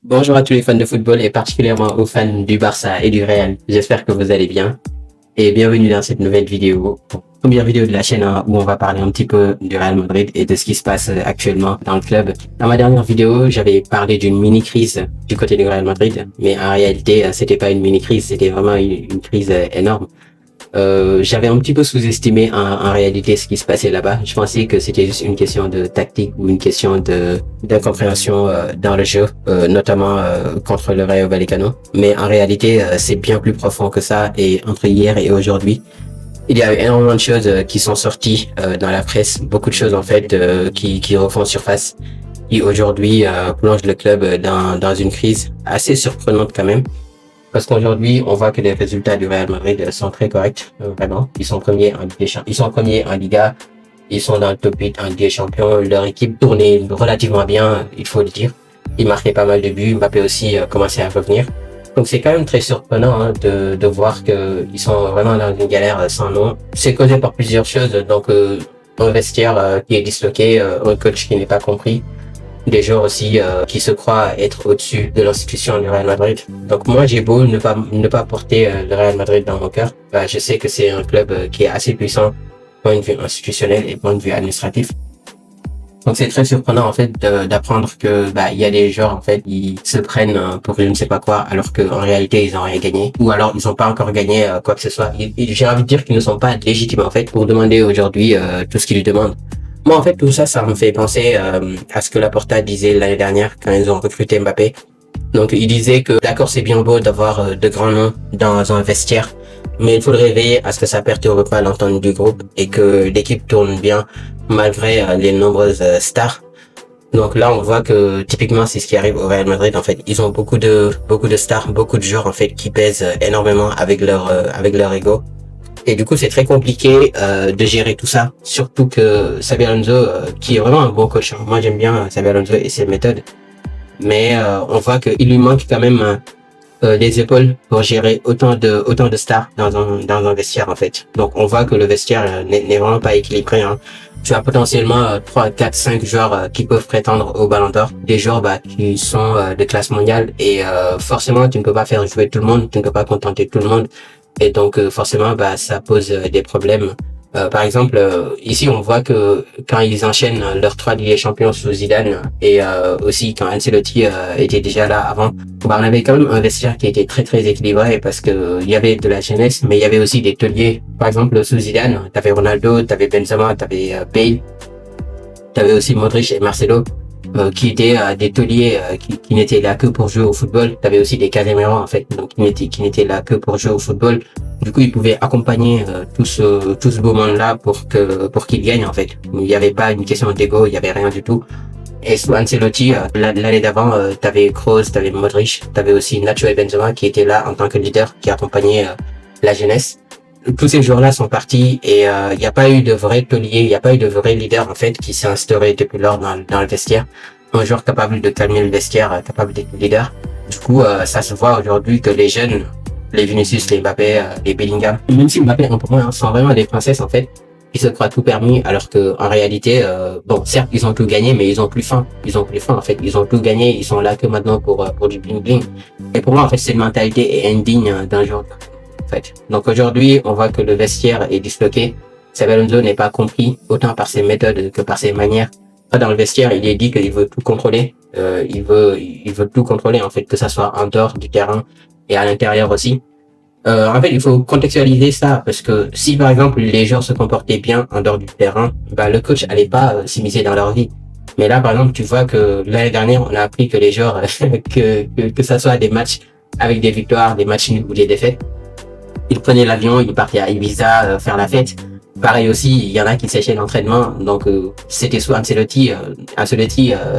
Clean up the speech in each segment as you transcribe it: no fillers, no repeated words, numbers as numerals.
Bonjour à tous les fans de football et particulièrement aux fans du Barça et du Real. J'espère que vous allez bien et bienvenue dans cette nouvelle vidéo. Première vidéo de la chaîne où on va parler un petit peu du Real Madrid et de ce qui se passe actuellement dans le club. Dans ma dernière vidéo, j'avais parlé d'une mini-crise du côté du Real Madrid, mais en réalité, c'était pas une mini-crise, c'était vraiment une crise énorme. J'avais un petit peu sous-estimé en réalité ce qui se passait là-bas. Je pensais que c'était juste une question de tactique ou une question d'incompréhension dans le jeu, notamment contre le Rayo Vallecano. Mais en réalité, c'est bien plus profond que ça. Et entre hier et aujourd'hui, il y a eu énormément de choses qui sont sorties dans la presse, beaucoup de choses en fait qui refont surface, qui aujourd'hui plongent le club dans une crise assez surprenante quand même. Parce qu'aujourd'hui, on voit que les résultats du Real Madrid sont très corrects, vraiment. Ils sont premiers en Ligue des Champions, ils sont premiers en Liga, ils sont dans le top 8 en Ligue des Champions. Leur équipe tournait relativement bien, il faut le dire. Ils marquaient pas mal de buts, Mbappé aussi commençait à revenir. Donc c'est quand même très surprenant de voir qu'ils sont vraiment dans une galère sans nom. C'est causé par plusieurs choses, donc un vestiaire qui est disloqué, un coach qui n'est pas compris, des joueurs aussi qui se croient être au-dessus de l'institution du Real Madrid. Donc moi j'ai beau ne pas porter le Real Madrid dans mon cœur, je sais que c'est un club qui est assez puissant point de vue institutionnel et point de vue administratif. Donc c'est très surprenant en fait d'apprendre que il y a des joueurs en fait qui se prennent pour je ne sais pas quoi alors qu'en réalité ils n'ont rien gagné ou alors ils n'ont pas encore gagné quoi que ce soit. J'ai envie de dire qu'ils ne sont pas légitimes en fait pour demander aujourd'hui tout ce qu'ils demandent. Moi, en fait, tout ça, ça me fait penser à ce que Laporta disait l'année dernière quand ils ont recruté Mbappé. Donc, il disait que d'accord, c'est bien beau d'avoir de grands noms dans un vestiaire, mais il faudrait veiller à ce que ça perturbe pas l'entente du groupe et que l'équipe tourne bien malgré les nombreuses stars. Donc là, on voit que typiquement, c'est ce qui arrive au Real Madrid. En fait, ils ont beaucoup de stars, beaucoup de joueurs en fait qui pèsent énormément avec leur ego. Et du coup, c'est très compliqué de gérer tout ça, surtout que Xabi Alonso, qui est vraiment un bon coach. Moi, j'aime bien Xabi Alonso et ses méthodes, mais on voit qu'il lui manque quand même les épaules pour gérer autant de stars dans un vestiaire en fait. Donc, on voit que le vestiaire n'est vraiment pas équilibré. Tu as potentiellement 3, 4, 5 joueurs qui peuvent prétendre au Ballon d'Or, des joueurs qui sont de classe mondiale et forcément, tu ne peux pas faire jouer tout le monde, tu ne peux pas contenter tout le monde. Et donc forcément ça pose des problèmes. Par exemple ici on voit que quand ils enchaînent leurs 3 Ligues des Champions sous Zidane et aussi quand Ancelotti était déjà là avant, on avait quand même un vestiaire qui était très très équilibré parce que il y avait de la jeunesse mais il y avait aussi des tauliers. Par exemple sous Zidane, t'avais Ronaldo, t'avais Benzema, t'avais Bale, t'avais aussi Modric et Marcelo. Qui étaient des tauliers qui n'étaient là que pour jouer au football. T'avais aussi des Casemiro en fait, donc qui n'étaient là que pour jouer au football. Du coup, ils pouvaient accompagner tout ce beau monde-là pour qu'ils gagnent en fait. Il n'y avait pas une question d'ego, il y avait rien du tout. Et sous Ancelotti, l'année d'avant, t'avais Kroos, t'avais Modric, t'avais aussi Nacho et Benzema qui étaient là en tant que leader, qui accompagnaient la jeunesse. Tous ces joueurs-là sont partis et il n'y a pas eu de vrai taulier, il n'y a pas eu de vrai leader en fait qui s'est instauré depuis lors dans le vestiaire. Un joueur capable de calmer le vestiaire, capable d'être leader. Du coup, ça se voit aujourd'hui que les jeunes, les Vinicius, les Mbappé, les Bellingham, même si Mbappé un peu moins, sont vraiment des princesses en fait, ils se croient tout permis alors que en réalité, bon, certes ils ont tout gagné, mais ils ont plus faim. Ils ont plus faim en fait, ils ont tout gagné, ils sont là que maintenant pour du bling bling. Et pour moi en fait, cette mentalité est indigne d'un joueur. En fait. Donc aujourd'hui, on voit que le vestiaire est disloqué. Xabi Alonso n'est pas compris autant par ses méthodes que par ses manières. Dans le vestiaire, il est dit qu'il veut tout contrôler. Il veut tout contrôler en fait, que ça soit en dehors du terrain et à l'intérieur aussi. En fait, il faut contextualiser ça parce que si par exemple les joueurs se comportaient bien en dehors du terrain, le coach allait pas s'immiscer dans leur vie. Mais là, par exemple, tu vois que l'année dernière, on a appris que les joueurs, que ça soit des matchs avec des victoires, des matchs nuls ou des défaites, ils prenaient l'avion, ils partaient à Ibiza faire la fête. Pareil aussi, il y en a qui séchaient l'entraînement, donc c'était sous Ancelotti.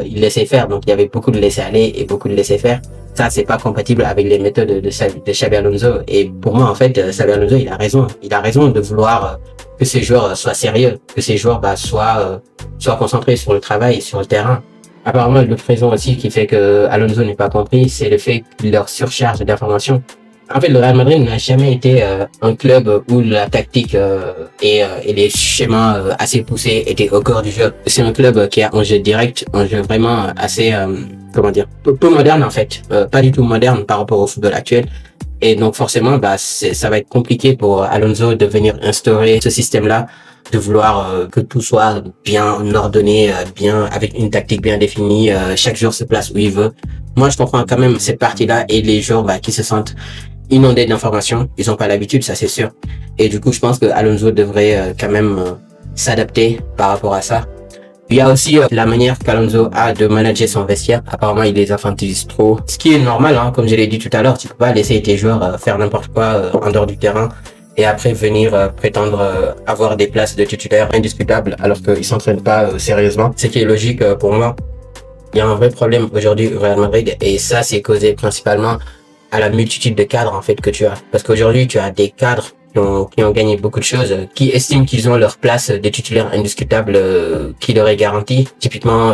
Il laissait faire, donc il y avait beaucoup de laisser aller et beaucoup de laisser faire. Ça, c'est pas compatible avec les méthodes de Xabi Alonso. Et pour moi, en fait, Xabi Alonso, il a raison. Il a raison de vouloir que ces joueurs soient sérieux, que ces joueurs soient concentrés sur le travail et sur le terrain. Apparemment, l'autre raison aussi qui fait que Alonso n'est pas compris, c'est le fait qu'il leur surcharge d'informations. En fait, le Real Madrid n'a jamais été un club où la tactique et les schémas assez poussés étaient au cœur du jeu. C'est un club qui a un jeu direct, un jeu vraiment assez, comment dire, peu moderne en fait, pas du tout moderne par rapport au football actuel. Et donc forcément, ça va être compliqué pour Alonso de venir instaurer ce système-là, de vouloir que tout soit bien ordonné, bien avec une tactique bien définie, chaque joueur se place où il veut. Moi, je comprends quand même cette partie-là et les joueurs qui se sentent inondés d'informations, ils n'ont pas l'habitude, ça c'est sûr. Et du coup, je pense que Alonso devrait quand même s'adapter par rapport à ça. Il y a aussi la manière qu'Alonso a de manager son vestiaire. Apparemment, il les infantilise trop. Ce qui est normal, hein, comme je l'ai dit tout à l'heure, tu peux pas laisser tes joueurs faire n'importe quoi en dehors du terrain et après venir prétendre avoir des places de titulaires indiscutables alors qu'ils s'entraînent pas sérieusement. Ce qui est logique pour moi. Il y a un vrai problème aujourd'hui au Real Madrid et ça, c'est causé principalement à la multitude de cadres en fait que tu as. Parce qu'aujourd'hui, tu as des cadres qui ont gagné beaucoup de choses, qui estiment qu'ils ont leur place des titulaires indiscutables qui leur est garantie. Typiquement,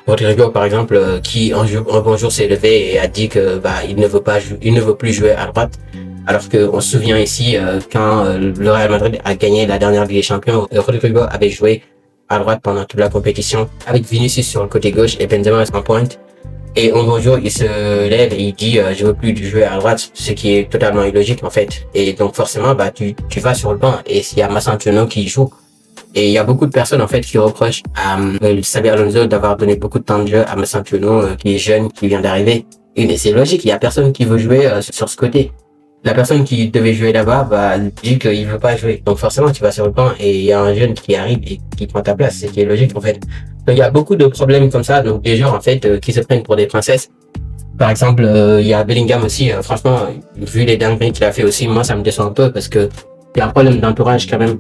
Rodrigo par exemple, qui un bon jour s'est levé et a dit que il ne veut plus jouer à droite. Alors que on se souvient ici quand le Real Madrid a gagné la dernière Ligue des Champions, Rodrigo avait joué à droite pendant toute la compétition avec Vinicius sur le côté gauche et Benzema en pointe. Et un bon jour, il se lève et il dit je veux plus jouer à droite, ce qui est totalement illogique en fait. Et donc forcément, tu vas sur le banc et il y a Mascherano qui joue. Et il y a beaucoup de personnes en fait qui reprochent à Xabi Alonso d'avoir donné beaucoup de temps de jeu à Mascherano qui est jeune, qui vient d'arriver. Et c'est logique, il y a personne qui veut jouer sur ce côté. La personne qui devait jouer là-bas dit qu'il veut pas jouer. Donc forcément, tu vas sur le banc et il y a un jeune qui arrive et qui prend ta place, ce qui est logique en fait. Donc il y a beaucoup de problèmes comme ça, donc des joueurs en fait qui se prennent pour des princesses. Par exemple, il y a Bellingham aussi, franchement, vu les dingueries qu'il a fait aussi, moi ça me déçoit un peu parce que il y a un problème d'entourage quand même.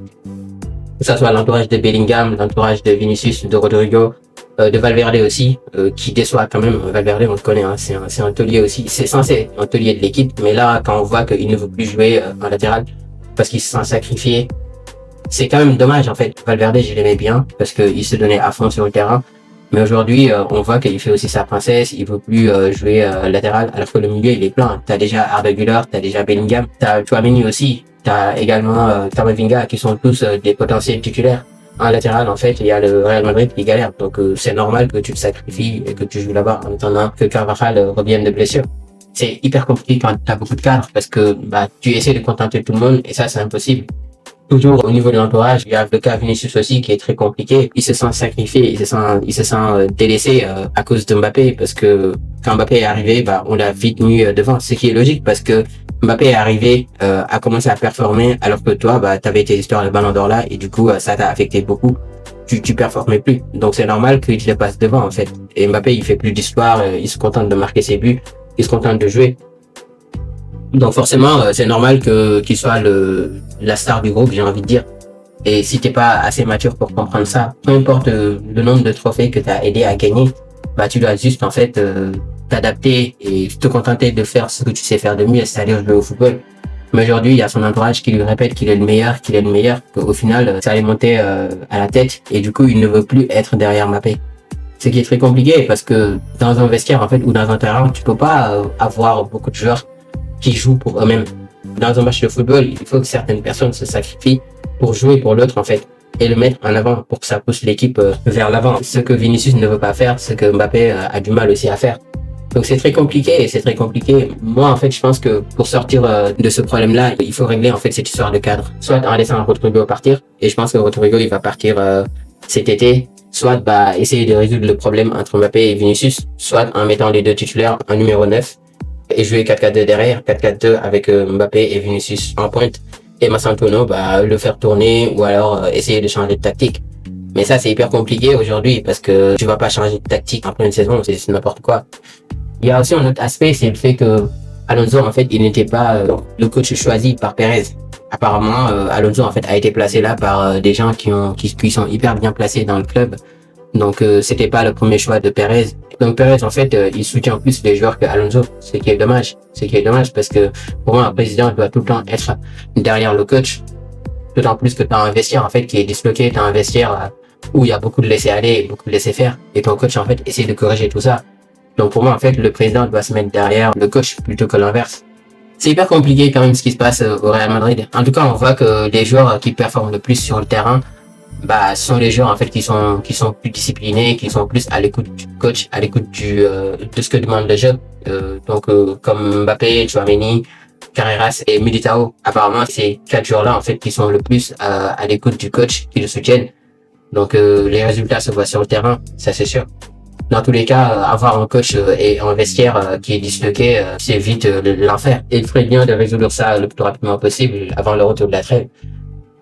Que ça soit l'entourage de Bellingham, l'entourage de Vinicius, de Rodrigo, de Valverde aussi, qui déçoit quand même. Valverde, on le connaît, hein, c'est un taulier aussi, c'est censé être un taulier de l'équipe, mais là quand on voit qu'il ne veut plus jouer en latéral parce qu'il se sent sacrifié, c'est quand même dommage en fait. Valverde, je l'aimais bien parce qu'il se donnait à fond sur le terrain. Mais aujourd'hui, on voit qu'il fait aussi sa princesse, il veut plus jouer latéral, alors que le milieu, il est plein. T'as déjà Arda Güler, t'as déjà Bellingham, t'as Tchouaméni aussi, t'as également Camavinga qui sont tous des potentiels titulaires. En latéral, en fait, il y a le Real Madrid qui galère. Donc c'est normal que tu te sacrifies et que tu joues là-bas en attendant que Carvajal revienne de blessure. C'est hyper compliqué quand t'as beaucoup de cadres parce que tu essaies de contenter tout le monde et ça, c'est impossible. Toujours au niveau de l'entourage, il y a le cas Vinicius aussi qui est très compliqué. Il se sent sacrifié, il se sent délaissé à cause de Mbappé parce que quand Mbappé est arrivé, on l'a vite mis devant. Ce qui est logique parce que Mbappé est arrivé, a commencé à performer alors que toi, t'avais tes histoires de Ballon d'Or là et du coup, ça t'a affecté beaucoup. Tu performais plus. Donc c'est normal qu'il te le passe devant en fait. Et Mbappé, il fait plus d'histoire, il se contente de marquer ses buts, il se contente de jouer. Donc forcément, c'est normal qu'il soit la star du groupe, j'ai envie de dire. Et si t'es pas assez mature pour comprendre ça, peu importe le nombre de trophées que t'as aidé à gagner, tu dois juste en fait t'adapter et te contenter de faire ce que tu sais faire de mieux, c'est-à-dire jouer au football. Mais aujourd'hui, il y a son entourage qui lui répète qu'il est le meilleur, qu'au final, ça allait monter à la tête et du coup, il ne veut plus être derrière Mbappé. Ce qui est très compliqué parce que dans un vestiaire en fait ou dans un terrain, tu peux pas avoir beaucoup de joueurs qui jouent pour eux-mêmes. Dans un match de football, il faut que certaines personnes se sacrifient pour jouer pour l'autre en fait et le mettre en avant pour que ça pousse l'équipe vers l'avant. Ce que Vinicius ne veut pas faire, ce que Mbappé a du mal aussi à faire. Donc c'est très compliqué. Moi en fait, je pense que pour sortir de ce problème-là, il faut régler en fait cette histoire de cadre. Soit en laissant Rodrigo partir, et je pense que Rodrigo il va partir cet été, soit essayer de résoudre le problème entre Mbappé et Vinicius, soit en mettant les deux titulaires en numéro 9 et jouer 4-4-2 derrière, 4-4-2 avec Mbappé et Vinicius en pointe et Mascherano le faire tourner ou alors essayer de changer de tactique. Mais ça c'est hyper compliqué aujourd'hui parce que tu vas pas changer de tactique en pleine saison, c'est n'importe quoi. Il y a aussi un autre aspect, c'est le fait que Alonso en fait il n'était pas le coach choisi par Perez. Apparemment Alonso en fait a été placé là par des gens qui sont hyper bien placés dans le club. Donc c'était pas le premier choix de Perez. Donc Perez en fait il soutient plus les joueurs que Alonso, ce qui est dommage. Parce que pour moi un président doit tout le temps être derrière le coach. D'autant plus que tu as un vestiaire en fait qui est disloqué, tu as un vestiaire où il y a beaucoup de laisser aller, beaucoup de laisser faire et ton coach en fait essaie de corriger tout ça. Donc pour moi en fait le président doit se mettre derrière le coach plutôt que l'inverse. c'est hyper compliqué quand même ce qui se passe au Real Madrid. En tout cas, on voit que les joueurs qui performent le plus sur le terrain, bah, sont les joueurs en fait qui sont plus disciplinés, qui sont plus à l'écoute du coach, à l'écoute de ce que demande le jeu. Comme Mbappé, Tchouaméni, Carreras et Militao. Apparemment, c'est 4 joueurs-là en fait qui sont le plus à l'écoute du coach, qui le soutiennent. Les résultats se voient sur le terrain, ça c'est sûr. Dans tous les cas, avoir un coach et un vestiaire qui est disloqué, c'est vite l'enfer. Et il ferait bien de résoudre ça le plus rapidement possible avant le retour de la trêve.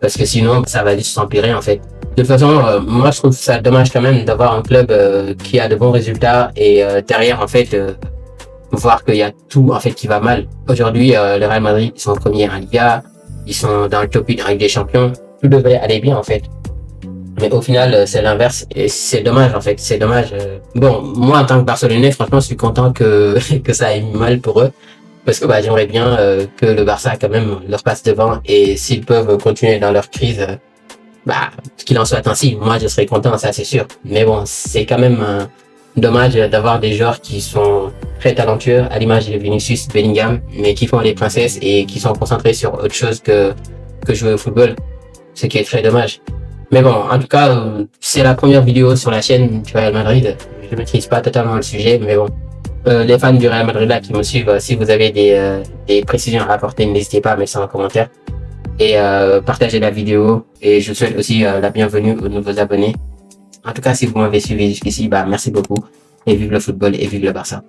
Parce que sinon, ça va juste s'empirer en fait. De toute façon, moi je trouve ça dommage quand même d'avoir un club qui a de bons résultats et derrière en fait voir qu'il y a tout en fait qui va mal. Aujourd'hui, le Real Madrid, ils sont premiers en Liga, ils sont dans le top 8 en Ligue des Champions. Tout devrait aller bien en fait. Mais au final, c'est l'inverse et c'est dommage en fait. C'est dommage. Bon, moi en tant que Barcelonais, franchement, je suis content que que ça aille mal pour eux. Parce que bah, j'aimerais bien que le Barça quand même leur passe devant et s'ils peuvent continuer dans leur crise, bah qu'il en soit ainsi. Moi je serais content, ça c'est sûr. Mais bon, c'est quand même dommage d'avoir des joueurs qui sont très talentueux à l'image de Vinicius, Bellingham, mais qui font les princesses et qui sont concentrés sur autre chose que jouer au football. Ce qui est très dommage. Mais bon, en tout cas, c'est la première vidéo sur la chaîne du Real Madrid. Je maîtrise pas totalement le sujet, mais bon. Les fans du Real Madrid là qui me suivent, si vous avez des précisions à apporter, n'hésitez pas à mettre ça en commentaire et partagez la vidéo. Et je souhaite aussi la bienvenue aux nouveaux abonnés. En tout cas, si vous m'avez suivi jusqu'ici, bah merci beaucoup et vive le football et vive le Barça.